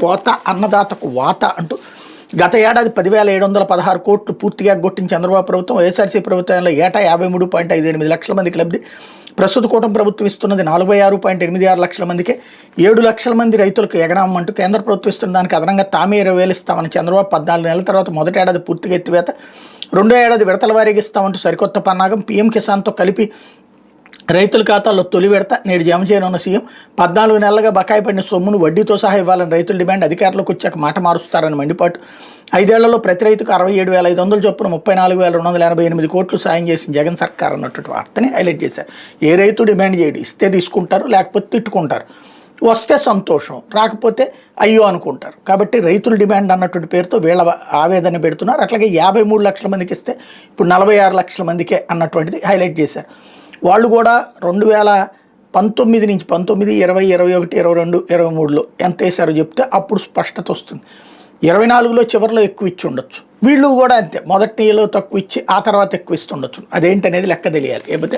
కోత అన్నదాతకు వాత అంటూ గత ఏడాది 10,716 కోట్లు పూర్తిగా గొట్టిన చంద్రబాబు ప్రభుత్వం వైఎస్ఆర్సీ ప్రభుత్వంలో ఏటా 53.58 లక్షల మందికి లబ్ధి. ప్రస్తుత కూటమి ప్రభుత్వం ఇస్తున్నది 46.86 లక్షల మందికే. 7 లక్షల మంది రైతులకు ఎగనామంటూ కేంద్ర ప్రభుత్వం ఇస్తున్న దానికి అదనంగా తామే 20,000 ఇస్తామని చంద్రబాబు 14 నెలల తర్వాత మొదటి ఏడాది పూర్తిగా ఎత్తివేత, రెండో ఏడాది విడతల వారీగా ఇస్తామంటూ సరికొత్త పన్నాగం. పీఎం కిసాన్తో కలిపి రైతుల ఖాతాల్లో తొలి విడత నేడు జమ చేయనున్న సీఎం. 14 నెలలుగా బకాయి పడిన సొమ్మును వడ్డీతో సహా ఇవ్వాలని రైతుల డిమాండ్. అధికారులకు వచ్చాక మాట మారుస్తారని మండిపాటు. 5 ఏళ్లలో ప్రతి రైతుకు 67,500 చొప్పున 34,288 కోట్లు సాయం చేసిన జగన్ సర్కార్ అన్నటువంటి వార్తని హైలైట్ చేశారు. ఏ రైతు డిమాండ్ చేయడు, ఇస్తే తీసుకుంటారు, లేకపోతే తిట్టుకుంటారు. వస్తే సంతోషం, రాకపోతే అయ్యో అనుకుంటారు. కాబట్టి రైతుల డిమాండ్ అన్నటువంటి పేరుతో వీళ్ళ ఆవేదన పెడుతున్నారు. అట్లాగే 53 లక్షల మందికి ఇస్తే ఇప్పుడు 46 లక్షల మందికే అన్నటువంటిది హైలైట్ చేశారు. వాళ్ళు కూడా 2019 నుంచి 19, 20, 21, 22, 23లో ఎంత వేశారో చెప్తే అప్పుడు స్పష్టత వస్తుంది. 24లో చివరిలో ఎక్కువ ఇచ్చి ఉండొచ్చు. వీళ్ళు కూడా అంతే, మొదటిలో తక్కువ ఇచ్చి ఆ తర్వాత ఎక్కువ ఇస్తుండొచ్చు. అదేంటనేది లెక్క తెలియాలి. లేకపోతే